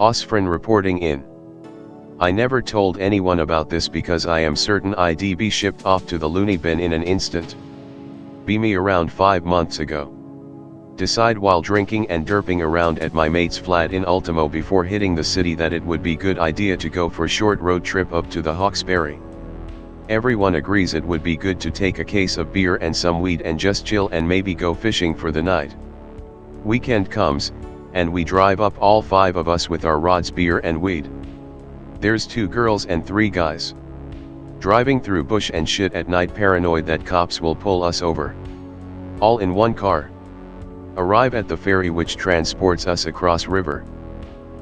Osfrin reporting in. I never told anyone about this because I am certain I'd be shipped off to the loony bin in an instant. Be me around 5 months ago. Decide while drinking and derping around at my mate's flat in Ultimo before hitting the city that it would be good idea to go for short road trip up to the Hawkesbury. Everyone agrees it would be good to take a case of beer and some weed and just chill and maybe go fishing for the night. Weekend comes, and we drive up, all 5 of us with our rods, beer and weed. There's 2 girls and 3 guys. Driving through bush and shit at night, paranoid that cops will pull us over. All in one car. Arrive at the ferry which transports us across river.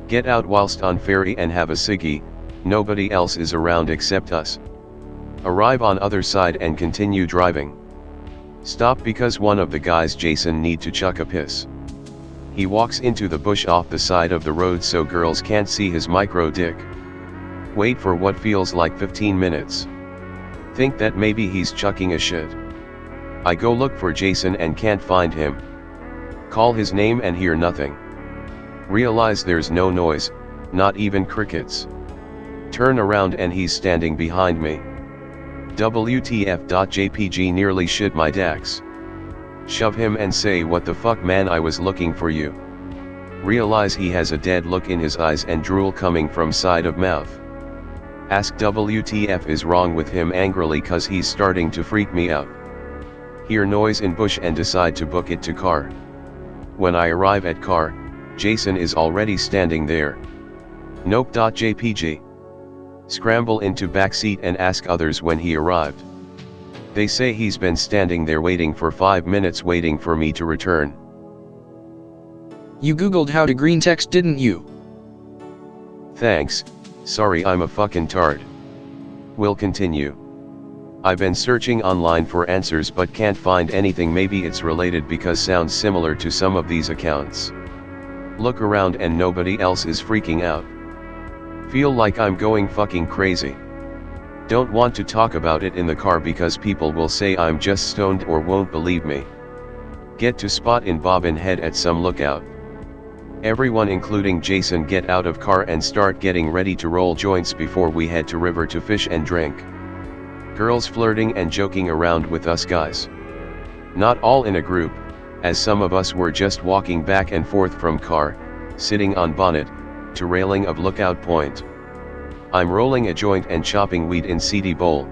Get out whilst on ferry and have a ciggy, nobody else is around except us. Arrive on other side and continue driving. Stop because one of the guys, Jason, need to chuck a piss. He walks into the bush off the side of the road so girls can't see his micro dick. Wait for what feels like 15 minutes. Think that maybe he's chucking a shit. I go look for Jason and can't find him. Call his name and hear nothing. Realize there's no noise, not even crickets. Turn around and he's standing behind me. WTF.jpg, nearly shit my dax. Shove him and say, what the fuck man, I was looking for you. Realize he has a dead look in his eyes and drool coming from side of mouth. Ask WTF is wrong with him angrily cause he's starting to freak me out. Hear noise in bush and decide to book it to car. When I arrive at car, Jason is already standing there. Nope.jpg. Scramble into backseat and ask others when he arrived. They say he's been standing there waiting for 5 minutes, waiting for me to return. You googled how to Greentext, didn't you? Thanks, sorry I'm a fucking tard. We'll continue. I've been searching online for answers but can't find anything. Maybe it's related because sounds similar to some of these accounts. Look around and nobody else is freaking out. Feel like I'm going fucking crazy. Don't want to talk about it in the car because people will say I'm just stoned or won't believe me. Get to spot in bobbin head at some lookout. Everyone including Jason get out of car and start getting ready to roll joints before we head to river to fish and drink. Girls flirting and joking around with us guys. Not all in a group, as some of us were just walking back and forth from car, sitting on bonnet, to railing of lookout point. I'm rolling a joint and chopping weed in CD bowl.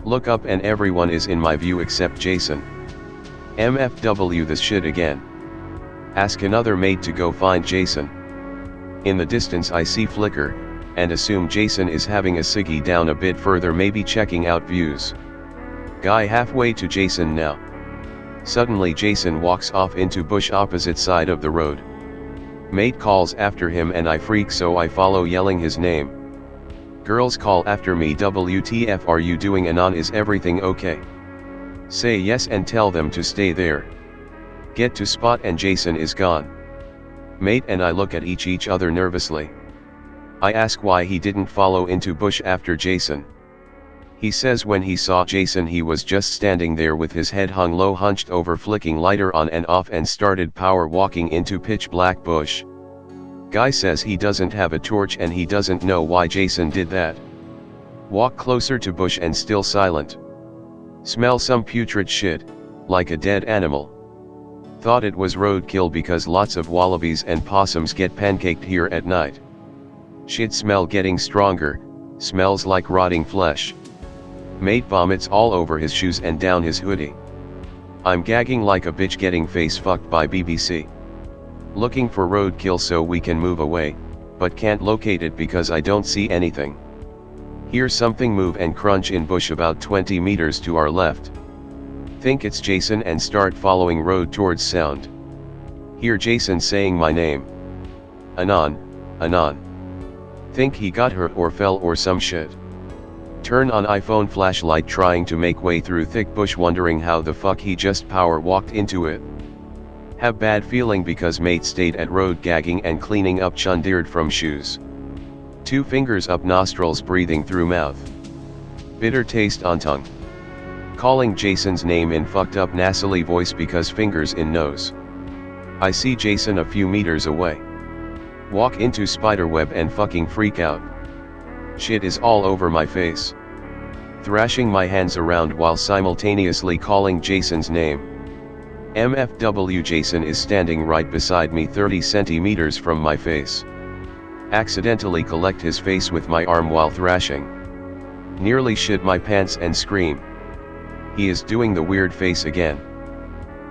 Look up and everyone is in my view except Jason. MFW this shit again. Ask another mate to go find Jason. In the distance I see flicker, and assume Jason is having a ciggy down a bit further, maybe checking out views. Guy halfway to Jason now. Suddenly Jason walks off into bush opposite side of the road. Mate calls after him and I freak so I follow yelling his name. Girls call after me, WTF are you doing anon, is everything okay? Say yes and tell them to stay there. Get to spot and Jason is gone. Mate and I look at each other nervously. I ask why he didn't follow into bush after Jason. He says when he saw Jason he was just standing there with his head hung low, hunched over, flicking lighter on and off, and started power walking into pitch black bush. Guy says he doesn't have a torch and he doesn't know why Jason did that. Walk closer to bush and still silent. Smell some putrid shit, like a dead animal. Thought it was roadkill because lots of wallabies and possums get pancaked here at night. Shit smell getting stronger, smells like rotting flesh. Mate vomits all over his shoes and down his hoodie. I'm gagging like a bitch getting face fucked by BBC. Looking for roadkill so we can move away, but can't locate it because I don't see anything. Hear something move and crunch in bush about 20 meters to our left. Think it's Jason and start following road towards sound. Hear Jason saying my name. Anon, Anon. Think he got hurt or fell or some shit. Turn on iPhone flashlight trying to make way through thick bush, wondering how the fuck he just power walked into it. Have bad feeling because mate stayed at road gagging and cleaning up chundered from shoes. 2 fingers up nostrils, breathing through mouth. Bitter taste on tongue. Calling Jason's name in fucked up nasally voice because fingers in nose. I see Jason a few meters away. Walk into spiderweb and fucking freak out. Shit is all over my face. Thrashing my hands around while simultaneously calling Jason's name. MFW Jason is standing right beside me 30 centimeters from my face. Accidentally collect his face with my arm while thrashing. Nearly shit my pants and scream. He is doing the weird face again.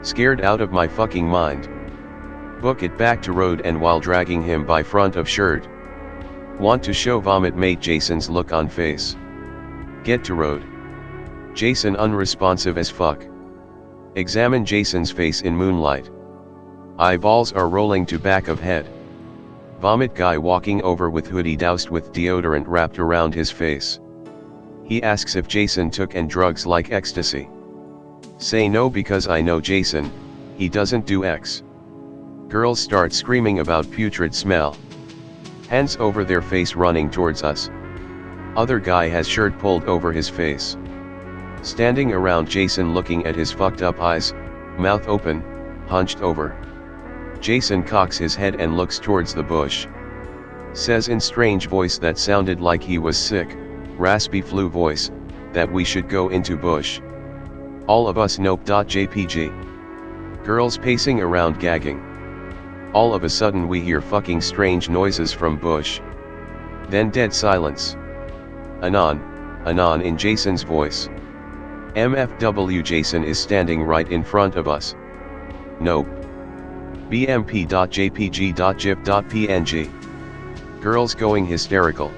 Scared out of my fucking mind. Book it back to road and while dragging him by front of shirt. Want to show vomit mate Jason's look on face. Get to road. Jason unresponsive as fuck. Examine Jason's face in moonlight. Eyeballs are rolling to back of head. Vomit guy walking over with hoodie doused with deodorant wrapped around his face. He asks if Jason took and drugs like ecstasy. Say no because I know Jason, he doesn't do X. Girls start screaming about putrid smell. Hands over their face running towards us. Other guy has shirt pulled over his face. Standing around Jason looking at his fucked up eyes, mouth open, hunched over. Jason cocks his head and looks towards the bush. Says in strange voice that sounded like he was sick, raspy flu voice, that we should go into bush. All of us nope.jpg. Girls pacing around gagging. All of a sudden we hear fucking strange noises from bush. Then dead silence. Anon in Jason's voice. MFW Jason is standing right in front of us. Nope. bmp.jpg.gif.png. Girls going hysterical.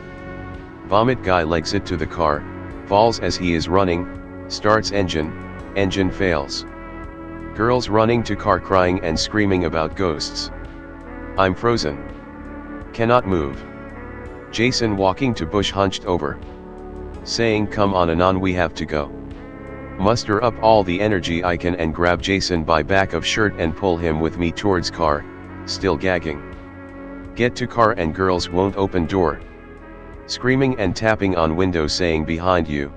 Vomit guy legs it to the car, falls as he is running, starts engine fails. Girls running to car crying and screaming about ghosts. I'm frozen. Cannot move. Jason walking to bush hunched over. Saying come on Anon we have to go. Muster up all the energy I can and grab Jason by back of shirt and pull him with me towards car, still gagging. Get to car and girls won't open door. Screaming and tapping on window saying behind you.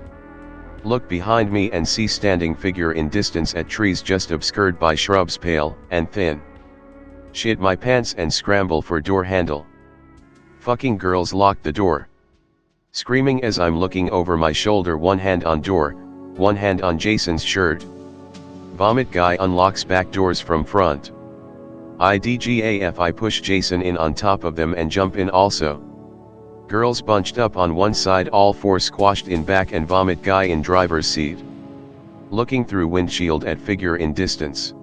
Look behind me and see standing figure in distance at trees just obscured by shrubs pale and thin. Shit my pants and scramble for door handle. Fucking girls lock the door. Screaming as I'm looking over my shoulder, one hand on door, one hand on Jason's shirt. Vomit guy unlocks back doors from front. IDGAF I push Jason in on top of them and jump in also. Girls bunched up on one side, all four squashed in back and vomit guy in driver's seat. Looking through windshield at figure in distance.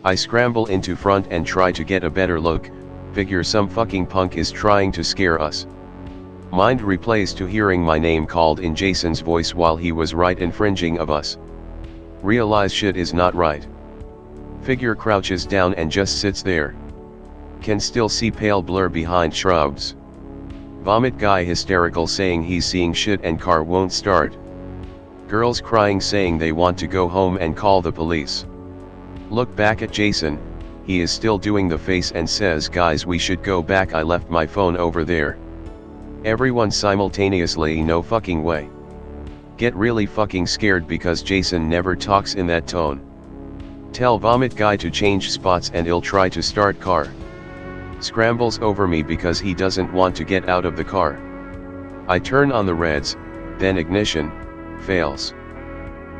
I scramble into front and try to get a better look, figure some fucking punk is trying to scare us. Mind replays to hearing my name called in Jason's voice while he was right infringing of us. Realize shit is not right. Figure crouches down and just sits there. Can still see pale blur behind shrubs. Vomit guy hysterical saying he's seeing shit and car won't start. Girls crying saying they want to go home and call the police. Look back at Jason, he is still doing the face and says guys we should go back, I left my phone over there. Everyone simultaneously no fucking way. Get really fucking scared because Jason never talks in that tone. Tell vomit guy to change spots and he'll try to start car. Scrambles over me because he doesn't want to get out of the car. I turn on the reds, then ignition, fails.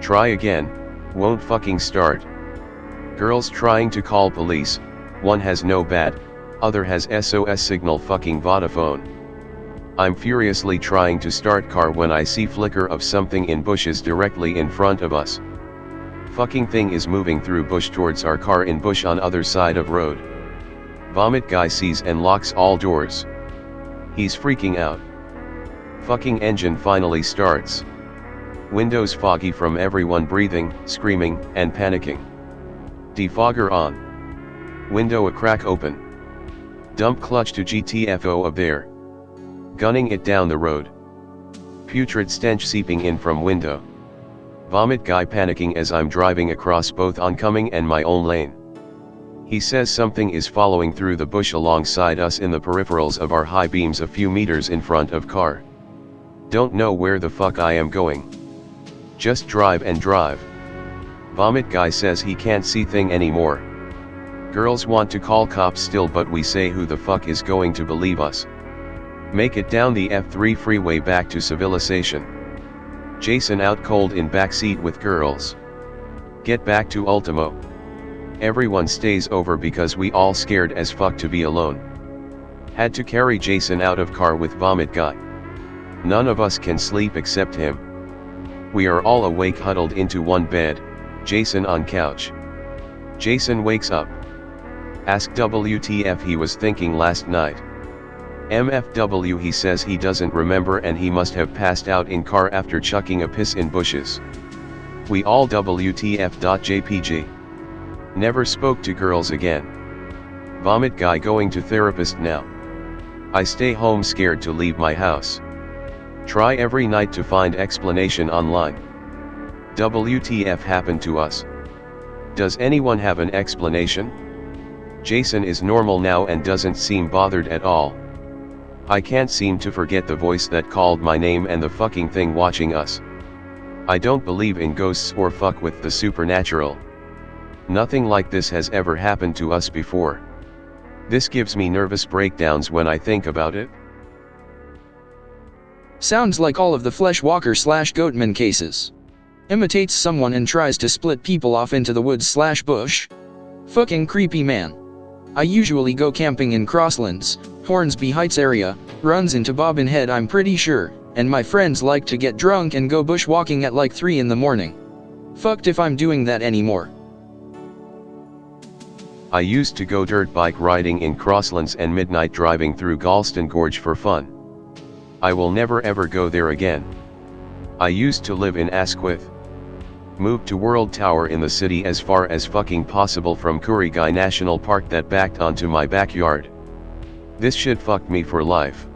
Try again, won't fucking start. Girls trying to call police, one has no bad, other has SOS signal fucking Vodafone. I'm furiously trying to start car when I see flicker of something in bushes directly in front of us. Fucking thing is moving through bush towards our car in bush on other side of road. Vomit guy sees and locks all doors. He's freaking out. Fucking engine finally starts. Windows foggy from everyone breathing, screaming, and panicking. Defogger on. Window a crack open. Dump clutch to GTFO of there. Gunning it down the road. Putrid stench seeping in from window. Vomit guy panicking as I'm driving across both oncoming and my own lane. He says something is following through the bush alongside us in the peripherals of our high beams a few meters in front of car. Don't know where the fuck I am going. Just drive and drive. Vomit guy says he can't see thing anymore. Girls want to call cops still, but we say who the fuck is going to believe us? Make it down the F3 freeway back to civilization. Jason out cold in backseat with girls. Get back to Ultimo. Everyone stays over because we all scared as fuck to be alone. Had to carry Jason out of car with vomit guy. None of us can sleep except him. We are all awake huddled into one bed, Jason on couch. Jason wakes up. Ask WTF he was thinking last night. MFW he says he doesn't remember and he must have passed out in car after chucking a piss in bushes. We all WTF.jpg. Never spoke to girls again. Vomit guy going to therapist now. I stay home scared to leave my house. Try every night to find explanation online. WTF happened to us? Does anyone have an explanation? Jason is normal now and doesn't seem bothered at all. I can't seem to forget the voice that called my name and the fucking thing watching us. I don't believe in ghosts or fuck with the supernatural. Nothing like this has ever happened to us before. This gives me nervous breakdowns when I think about it. Sounds like all of the Fleshwalker/Goatman cases. Imitates someone and tries to split people off into the woods/bush. Fucking creepy, man. I usually go camping in Crosslands, Hornsby Heights area, runs into Bobbin Head I'm pretty sure, and my friends like to get drunk and go bushwalking at like 3 in the morning. Fucked if I'm doing that anymore. I used to go dirt bike riding in Crosslands and midnight driving through Galston Gorge for fun. I will never ever go there again. I used to live in Asquith. Moved to World Tower in the city as far as fucking possible from Kurigai National Park that backed onto my backyard. This shit fucked me for life.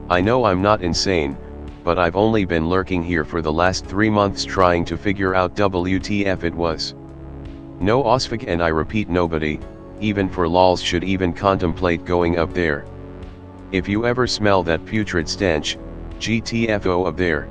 I know I'm not insane, but I've only been lurking here for the last 3 months trying to figure out WTF it was. No OSFIG and I repeat nobody, even for lols should even contemplate going up there. If you ever smell that putrid stench, GTFO up there.